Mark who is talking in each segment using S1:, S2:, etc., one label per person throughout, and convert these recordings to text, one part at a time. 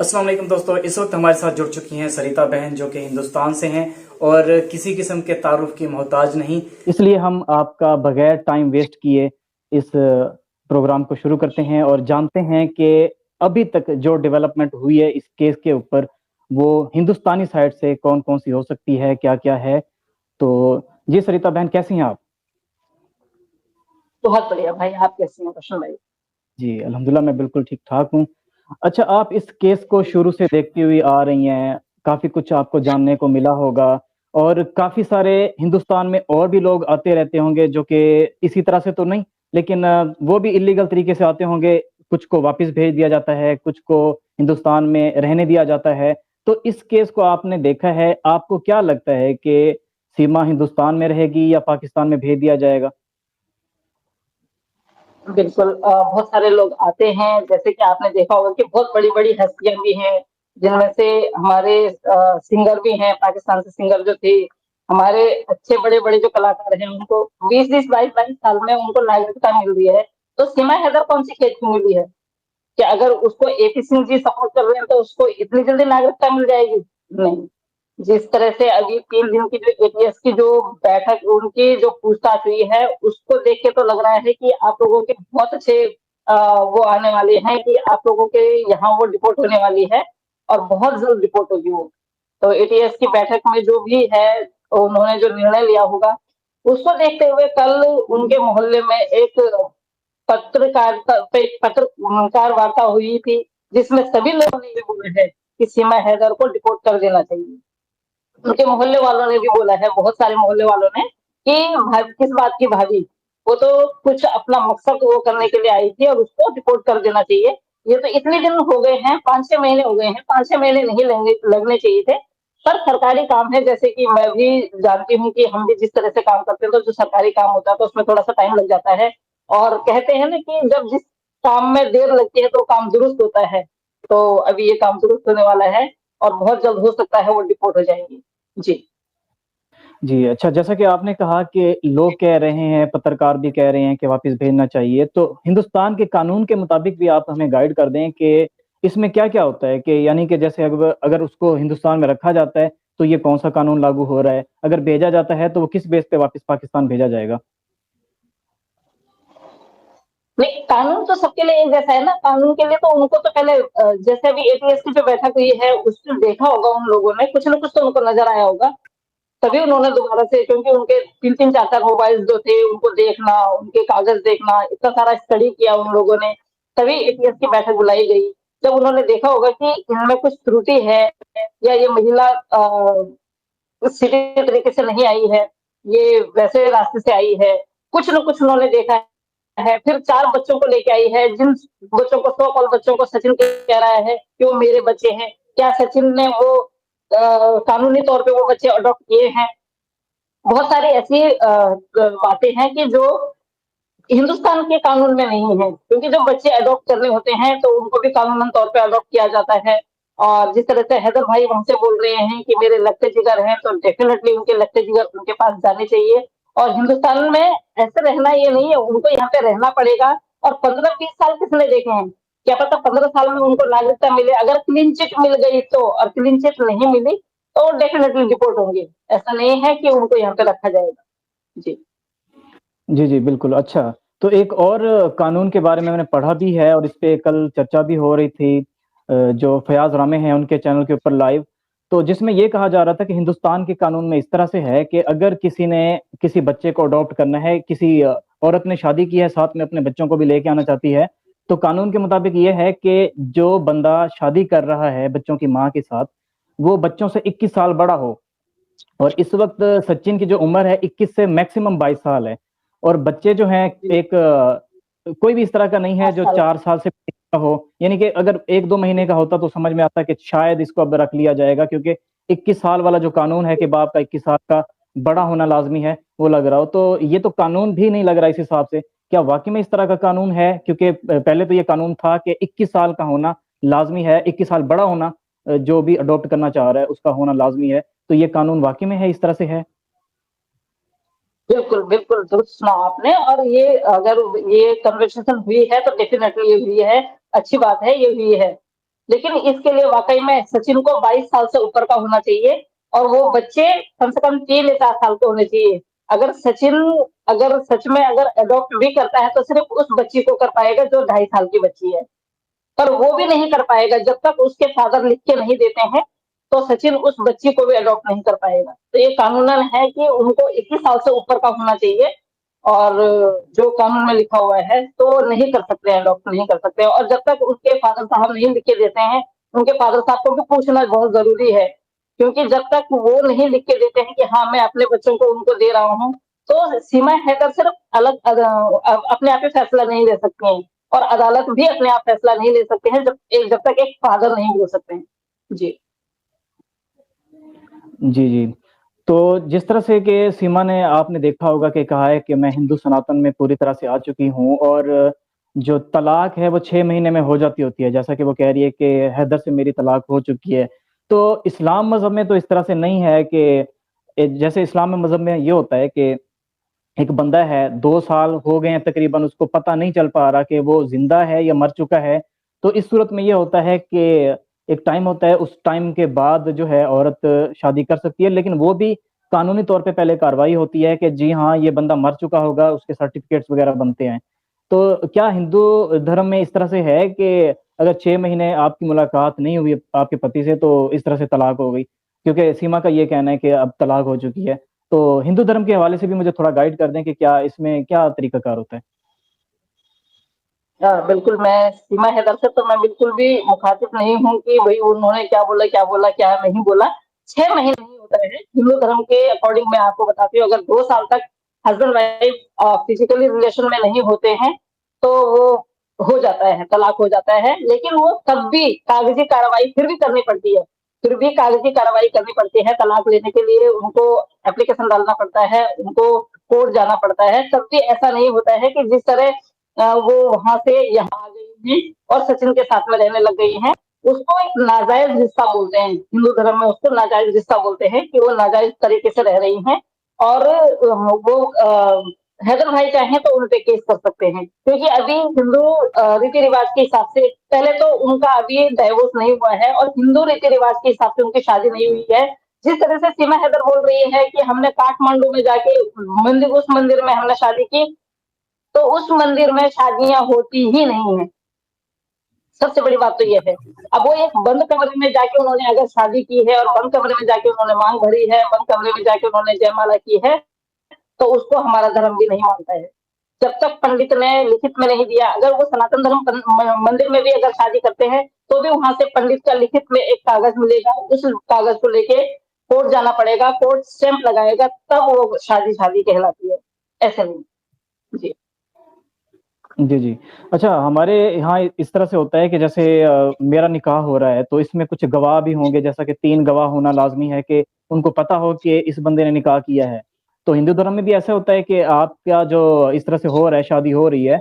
S1: अस्सलाम वालेकुम दोस्तों, इस वक्त हमारे साथ जुड़ चुकी हैं सरिता बहन जो कि हिंदुस्तान से हैं और किसी किस्म के तारुफ की मोहताज नहीं। इसलिए हम आपका बगैर टाइम वेस्ट किए इस प्रोग्राम को शुरू करते हैं और जानते हैं कि अभी तक जो डेवलपमेंट हुई है इस केस के ऊपर वो हिंदुस्तानी साइड से कौन कौन सी हो सकती है, क्या क्या है। तो जी सरिता बहन, कैसी हैं आप?
S2: बहुत बढ़िया भाई। आप कैसे हैं रोशन भाई?
S1: जी अल्हम्दुलिल्लाह, मैं बिल्कुल ठीक ठाक हूँ। अच्छा, आप इस केस को शुरू से देखती हुई आ रही हैं, काफ़ी कुछ आपको जानने को मिला होगा और काफ़ी सारे हिंदुस्तान में और भी लोग आते रहते होंगे जो कि इसी तरह से तो नहीं, लेकिन वो भी इल्लीगल तरीके से आते होंगे। कुछ को वापस भेज दिया जाता है, कुछ को हिंदुस्तान में रहने दिया जाता है। तो इस केस को आपने देखा है, आपको क्या लगता है कि सीमा हिंदुस्तान में रहेगी या पाकिस्तान में भेज दिया जाएगा?
S2: बिल्कुल। बहुत सारे लोग आते हैं, जैसे कि आपने देखा होगा कि बहुत बड़ी-बड़ी हस्तियाँ भी हैं, जिनमें से हमारे सिंगर भी हैं, पाकिस्तान से सिंगर जो थे, हमारे अच्छे बड़े-बड़े जो कलाकार हैं, उनको 20-20, 22-22 साल में उनको नागरिकता मिल रही है। तो सीमा हैदर कौन-सी खेत में मिली है? कि अगर उसको एपी सिंह जी सपोर्ट कर रहे हैं, तो उसको इतनी जल्दी नागरिकता मिल जाएगी? नहीं। जिस तरह से अभी 3 दिन की जो एटीएस की जो बैठक, उनकी जो पूछताछ हुई है, उसको देख के तो लग रहा है कि आप लोगों के बहुत अच्छे वो आने वाले हैं, कि आप लोगों के यहाँ वो रिपोर्ट होने वाली है और बहुत जल्द रिपोर्ट होगी वो। तो एटीएस की बैठक में जो भी है, उन्होंने जो निर्णय लिया होगा, उसको देखते हुए कल उनके मोहल्ले में एक पत्रकारिता पे पत्रकार वार्ता हुई थी, जिसमें सभी लोगों ने ये बोला है कि सीमा हैदर को डिपोर्ट कर देना चाहिए। उनके मोहल्ले वालों ने भी बोला है, बहुत सारे मोहल्ले वालों ने, कि किस बात की भाभी, वो तो कुछ अपना मकसद वो करने के लिए आई थी और उसको रिपोर्ट कर देना चाहिए। ये तो इतने दिन हो गए हैं, 5-6 महीने हो गए हैं, 5-6 महीने नहीं लगने चाहिए थे। पर सरकारी काम है, जैसे कि मैं भी जानती हूँ कि हम भी जिस तरह से काम करते हैं, तो जो सरकारी काम होता है तो उसमें थोड़ा सा टाइम लग जाता है। और कहते हैं ना कि जब जिस काम में देर लगती है तो काम दुरुस्त होता है। तो अभी ये काम दुरुस्त होने वाला है और बहुत जल्द हो सकता है वो डिपोर्ट हो जाएंगी। जी।
S1: जी, अच्छा, जैसा कि आपने कहा कि लोग कह रहे हैं, पत्रकार भी कह रहे हैं कि वापस भेजना चाहिए, तो हिंदुस्तान के कानून के मुताबिक भी आप हमें गाइड कर दें कि इसमें क्या-क्या होता है, कि यानी कि जैसे अग अगर उसको हिंदुस्तान में रखा जाता है, तो ये कौन-सा कानून लागू हो रहा है? अगर भेजा जाता है, तो वो किस बेस पे वापस पाकिस्तान भेजा जाएगा?
S2: नहीं, कानून तो सबके लिए एक जैसा है ना। कानून के लिए तो उनको तो पहले जैसे अभी एटीएस की जो बैठक हुई है, उसमें देखा होगा उन लोगों ने, कुछ ना कुछ तो उनको नजर आया होगा। तभी उन्होंने दोबारा से, क्योंकि उनके 3-3 4-4 मोबाइल जो थे, उनको देखना, उनके कागज देखना, इतना सारा स्टडी किया उन लोगों ने, तभी एटीएस की बैठक बुलाई गई। जब उन्होंने देखा होगा कि इनमें कुछ त्रुटि है, या ये महिला सीधे तरीके से नहीं आई है, ये वैसे रास्ते से आई है, कुछ न कुछ उन्होंने देखा है। फिर 4 बच्चों को लेके आई है, जिन बच्चों को, सो कॉल्ड बच्चों को सचिन कह रहा है कि वो मेरे बच्चे हैं। क्या सचिन ने वो कानूनी तौर पे वो बच्चे अडॉप्ट किए हैं? बहुत सारी ऐसी बातें हैं कि जो हिंदुस्तान के कानून में नहीं है, क्योंकि जब बच्चे अडॉप्ट करने होते हैं तो उनको भी कानूनन तौर पे अडॉप्ट किया जाता है। और जिस तरह से हैदर भाई हमसे बोल रहे हैं कि मेरे लगते जिगर हैं, तो डेफिनेटली उनके लगते जिगर उनके पास जाने चाहिए। और हिंदुस्तान में ऐसे रहना ये नहीं है, उनको यहाँ पे रहना पड़ेगा। और 15-20 साल किसने देखे हैं? क्या पता 15 साल में उनको नागरिकता मिले, अगर क्लीन चिट मिल गई तो। और क्लीन चिट नहीं मिली तो डेफिनेटली डिपोर्ट होंगे। ऐसा नहीं है कि उनको यहाँ पे रखा जाएगा। जी।
S1: जी, जी, बिल्कुल। अच्छा, तो एक और कानून के बारे में मैंने पढ़ा भी है और इस पे कल चर्चा भी हो रही थी, जो फयाज़ रामे हैं उनके चैनल के ऊपर लाइव। तो जिसमें ये कहा जा रहा था कि हिंदुस्तान के कानून में इस तरह से है कि अगर किसी ने किसी बच्चे को अडॉप्ट करना है, किसी औरत ने शादी की है, साथ में अपने बच्चों को भी लेके आना चाहती है, तो कानून के मुताबिक ये है कि जो बंदा शादी कर रहा है बच्चों की माँ के साथ, वो बच्चों से 21 साल बड़ा हो। और इस वक़्त सचिन की जो उम्र है 21 से मैक्सिमम 22 साल है। और बच्चे जो हैं
S2: जी।
S1: एक कोई भी इस तरह का नहीं है
S2: 5
S1: जो
S2: साल।
S1: 4 साल से का हो। यानी कि अगर 1-2 महीने का होता तो समझ में आता कि शायद इसको अब रख लिया जाएगा, क्योंकि 21 साल वाला जो कानून है कि बाप का 21 साल का बड़ा होना लाज़मी है, वो लग रहा हो। तो ये तो कानून भी नहीं लग रहा इस हिसाब से। क्या वाक़ई में इस तरह का कानून है? क्योंकि पहले तो ये कानून था कि 21 साल का होना लाज़मी है, 21 साल बड़ा होना जो भी अडॉप्ट करना चाह रहा है उसका होना लाज़मी है। तो ये कानून वाक़ई में है, इस तरह से है?
S2: बिल्कुल, बिल्कुल, दुरुस्त सुना आपने। और ये अगर ये कन्वर्सेशन हुई है तो डेफ़िनेटली ये हुई है, अच्छी बात है, ये हुई है। लेकिन इसके लिए वाक़ई में सचिन को 22 साल से ऊपर का होना चाहिए और वो बच्चे कम से कम 3 या 4 साल के होने चाहिए। अगर सचिन अगर सच में अगर एडॉप्ट भी करता है तो सिर्फ़ उस बच्ची को कर पाएगा जो 2.5 साल की बच्ची है। पर वो भी नहीं कर पाएगा जब तक उसके फादर लिख के नहीं देते हैं, तो सचिन उस बच्ची को भी अडॉप्ट नहीं कर पाएगा। तो ये कानूनन है कि उनको 21 साल से ऊपर का होना चाहिए और जो कानून में लिखा हुआ है, तो नहीं कर सकते हैं, अडॉप्ट नहीं कर सकते हैं और जब तक उनके फादर साहब नहीं लिख के देते हैं, उनके फादर साहब को भी पूछना बहुत ज़रूरी है। क्योंकि जब तक वो नहीं लिख के देते हैं कि हाँ, मैं अपने बच्चों को उनको दे रहा हूँ, तो सीमा हैकर सिर्फ़ अपने आप ही फैसला नहीं ले सकती हैं। और अदालत भी अपने आप फैसला नहीं ले सकते हैं जब तक एक फादर नहीं बोल सकते हैं। जी।
S1: जी, जी। तो जिस तरह से कि सीमा ने आपने देखा होगा कि कहा है कि मैं हिंदू सनातन में पूरी तरह से आ चुकी हूँ और जो तलाक है वो 6 महीने में हो जाती होती है, जैसा कि वो कह रही है कि हैदर से मेरी तलाक हो चुकी है। तो इस्लाम मज़हब में तो इस तरह से नहीं है कि जैसे इस्लाम में मज़हब में ये होता है कि एक बंदा है, 2 साल हो गए हैं तकरीबन उसको पता नहीं चल पा रहा कि वो ज़िंदा है या मर चुका है। तो इस सूरत में ये होता है कि एक टाइम होता है, उस टाइम के बाद जो है औरत शादी कर सकती है, लेकिन वो भी कानूनी तौर पे पहले कार्रवाई होती है कि जी हाँ, ये बंदा मर चुका होगा, उसके सर्टिफ़िकेट्स वग़ैरह बनते हैं। तो क्या हिंदू धर्म में इस तरह से है कि अगर 6 महीने आपकी मुलाकात नहीं हुई आपके पति से तो इस तरह से तलाक हो गई? क्योंकि सीमा का ये कहना है कि अब तलाक हो चुकी है। तो हिंदू धर्म के हवाले से भी मुझे थोड़ा गाइड कर दें कि क्या इसमें क्या तरीकाकार होता है?
S2: हाँ, बिल्कुल मैं सीमा हैदर से तो मैं बिल्कुल भी मुखातिब नहीं हूँ कि भई उन्होंने क्या बोला, क्या नहीं बोला। 6 महीने नहीं होता है, हिंदू धर्म के अकॉर्डिंग मैं आपको बताती हूँ, अगर 2 साल तक हस्बैंड-वाइफ फिज़िकली रिलेशन में नहीं होते हैं, तो वो हो जाता है, तलाक हो जाता है। लेकिन वो तब भी कागज़ी कार्रवाई फिर भी करनी पड़ती है। फिर भी कागज़ी कार्रवाई करनी पड़ती है, तलाक लेने के लिए उनको एप्लीकेशन डालना पड़ता है, उनको कोर्ट जाना पड़ता है। तब भी ऐसा नहीं होता है कि जिस तरह वो वहाँ से यहाँ आ गई हैं और सचिन के साथ में रहने लग गई हैं। उसको एक नाजायज़ रिश्ता बोलते हैं, हिंदू धर्म में उसको नाजायज़ रिश्ता बोलते हैं कि वो नाजायज़ तरीके से रह रही हैं और वो हैदर भाई चाहें तो उन पे केस कर सकते हैं। क्योंकि अभी हिंदू रीति-रिवाज के हिसाब से पहले तो उनका अभी डाइवोर्स नहीं हुआ है और हिंदू रीति-रिवाज के हिसाब से उनकी शादी नहीं हुई है। जिस तरह से सीमा हैदर बोल रही है कि हमने काठमांडू में जाके उस मंदिर में हमने शादी की, तो उस मंदिर में शादियाँ होती ही नहीं हैं। सबसे बड़ी बात तो ये है। अब वो एक बंद कमरे में जाके उन्होंने अगर शादी की है और बंद कमरे में जाके उन्होंने मांग भरी है, बंद कमरे में जाके उन्होंने जयमाला की है, तो उसको हमारा धर्म भी नहीं मानता है। जब तक पंडित ने लिखित में नहीं दिया, अगर वो सनातन धर्म मंदिर में भी अगर शादी करते हैं, तो भी वहाँ से पंडित का लिखित में एक कागज़ मिलेगा, उस कागज़ को लेके कोर्ट जाना पड़ेगा, कोर्ट स्टैम्प लगाएगा, तब वो शादी शादी कहलाती है। ऐसे नहीं। जी।
S1: जी, जी। अच्छा हमारे यहाँ इस तरह से होता है कि जैसे मेरा निकाह हो रहा है, तो इसमें कुछ गवाह भी होंगे जैसा कि 3 गवाह होना लाज़मी है कि उनको पता हो कि इस बंदे ने निकाह किया है। तो हिंदू धर्म में भी ऐसा होता है कि आपका जो इस तरह से हो रहा है, शादी हो रही है,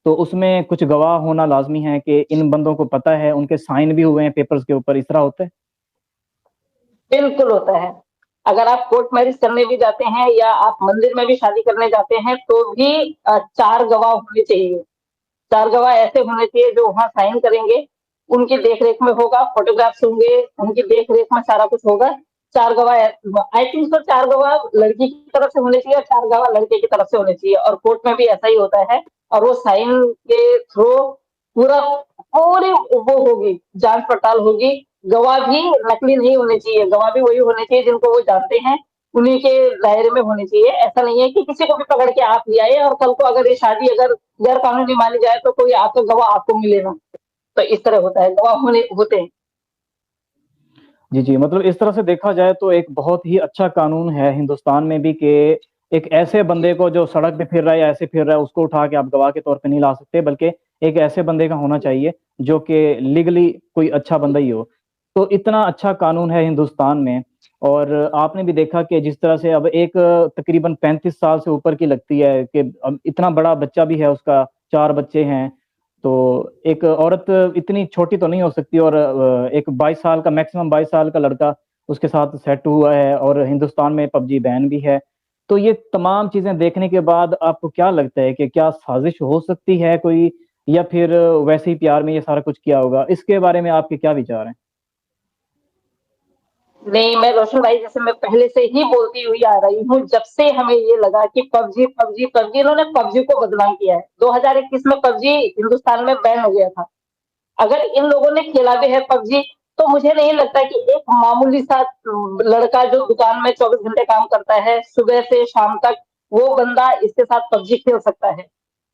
S1: तो उसमें कुछ गवाह होना लाज़मी है कि इन बंदों को पता है, उनके साइन भी हुए हैं पेपर्स के ऊपर, इस तरह होता है?
S2: बिल्कुल होता है। अगर आप कोर्ट मैरिज करने भी जाते हैं या आप मंदिर में भी शादी करने जाते हैं, तो भी 4 गवाह होने चाहिए। 4 गवाह ऐसे होने चाहिए जो वहाँ साइन करेंगे, उनकी देख-रेख में होगा, फ़ोटोग्राफ्स होंगे, उनकी देख-रेख में सारा कुछ होगा। 4 गवाह आई थिंक सो 4 गवाह लड़की की तरफ से होने चाहिए और 4 गवाह लड़के की तरफ से होने चाहिए और कोर्ट में भी ऐसा ही होता है और वो साइन के थ्रू पूरा पूरी वो होगी, जाँच-पड़ताल होगी। गवाह भी नकली नहीं होने चाहिए, गवाह भी वही होने चाहिए जिनको वो जानते हैं, उन्हीं के दायरे में होने चाहिए। ऐसा नहीं है कि किसी को भी पकड़ के आप ले आए और कल को अगर ये शादी अगर गैर कानूनी मानी जाए तो कोई आपका गवाह आपको मिले ना। तो इस तरह होता है, गवाह होते हैं।
S1: जी, जी। मतलब इस तरह से देखा जाए तो एक बहुत ही अच्छा कानून है हिंदुस्तान में भी कि एक ऐसे बंदे को जो सड़क पे फिर रहा है या ऐसे फिर रहा है, उसको उठा के आप गवाह के तौर पे नहीं ला सकते, बल्कि एक ऐसे बंदे का होना चाहिए, जो कि लीगली कोई अच्छा बंदा ही हो। तो इतना अच्छा कानून है हिंदुस्तान में और आपने भी देखा कि जिस तरह से अब एक तकरीबन 35 साल से ऊपर की लगती है कि अब इतना बड़ा बच्चा भी है उसका, 4 बच्चे हैं। तो एक औरत इतनी छोटी तो नहीं हो सकती और एक 22 साल का मैक्सिमम 22 साल का लड़का उसके साथ सेट हुआ है और हिंदुस्तान में पबजी बैन भी है। तो ये तमाम चीज़ें देखने के बाद आपको क्या लगता है कि क्या साज़िश हो सकती है कोई या फिर वैसे ही प्यार में ये सारा कुछ किया होगा? इसके बारे में आपके क्या विचार हैं?
S2: नहीं, मैं रोशन भाई जैसे मैं पहले से ही बोलती हुई आ रही हूँ, जब से हमें ये लगा कि पबजी, पबजी, पबजी इन्होंने पबजी को बदनाम किया है। 2021 में पबजी हिंदुस्तान में बैन हो गया था। अगर इन लोगों ने खेला भी है पबजी, तो मुझे नहीं लगता कि एक मामूली सा लड़का जो दुकान में 24 घंटे काम करता है, सुबह से शाम तक, वो बंदा इसके साथ पबजी खेल सकता है।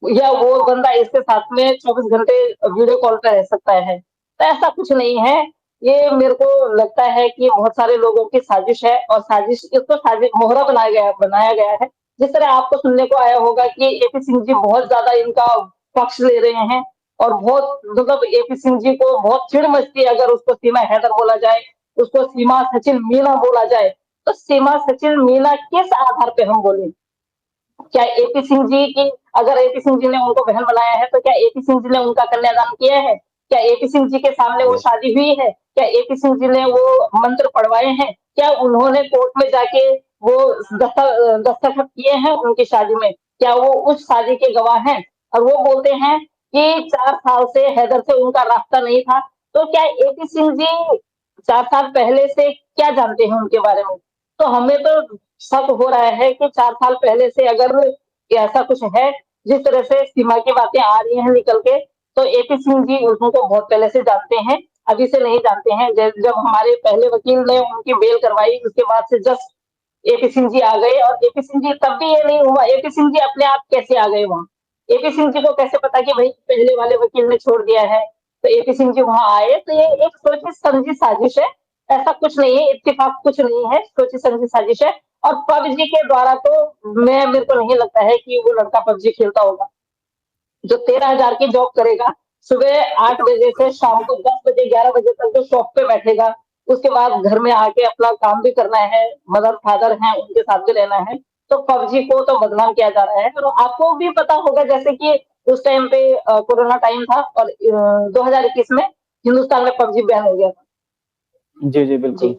S2: या वो बंदा इसके साथ में 24 घंटे वीडियो कॉल पे रह सकता है। तो ऐसा कुछ नहीं है। ये मेरे को लगता है कि बहुत सारे लोगों की साजिश है और साजिश इसको साजिश मोहरा बनाया गया है। जिस तरह आपको सुनने को आया होगा कि एपी सिंह जी बहुत ज्यादा इनका पक्ष ले रहे हैं और बहुत मतलब एपी सिंह जी को बहुत चिढ़ मचती है अगर उसको सीमा हैदर बोला जाए, उसको सीमा सचिन मीना बोला जाए। तो सीमा सचिन मीना किस आधार पे हम बोले? क्या एपी सिंह जी की अगर एपी सिंह जी ने उनको बहन बनाया है तो क्या एपी सिंह जी ने उनका कन्यादान किया है? क्या एपी सिंह जी के सामने वो शादी हुई है? क्या एपी सिंह जी ने वो मंत्र पढ़वाए हैं? क्या उन्होंने कोर्ट में जाके वो दस्तखत किए हैं उनकी शादी में? क्या वो उस शादी के गवाह हैं? और वो बोलते हैं कि 4 साल से हैदर से उनका रास्ता नहीं था। तो क्या एपी सिंह जी 4 साल पहले से क्या जानते हैं उनके बारे में? तो हमें तो शक हो रहा है कि 4 साल पहले से अगर ऐसा कुछ है, जिस तरह से सीमा की बातें आ रही हैं निकल के, तो एपी सिंह जी उनको बहुत पहले से जानते हैं, अभी से नहीं जानते हैं। जब हमारे पहले वकील ने उनकी बेल करवाई, उसके बाद से जस्ट एपी सिंह जी आ गए और एपी सिंह जी तब भी ये नहीं हुआ, एपी सिंह जी अपने आप कैसे आ गए वहाँ? एपी सिंह जी को कैसे पता कि भाई पहले वाले वकील ने छोड़ दिया है, तो एपी सिंह जी वहाँ आए? तो ये एक सोची समझी साजिश है। ऐसा कुछ नहीं है, इत्तेफाक कुछ नहीं है, सोची समझी साजिश है। और पबजी के द्वारा तो मेरे को नहीं लगता है कि वो लड़का पबजी खेलता होगा। जो 13,000 की जॉब करेगा, सुबह 8 बजे से शाम को 10 बजे 11 बजे तक जो शॉप पे बैठेगा, उसके बाद घर में आके अपना काम भी करना है, मदर फादर हैं उनके साथ भी रहना है, तो पबजी को तो बदनाम किया जा रहा है। और आपको भी पता होगा जैसे कि उस टाइम पे कोरोना टाइम था और 2021 में हिंदुस्तान में पबजी बैन हो गया था।
S1: जी, जी, बिल्कुल।
S2: जी।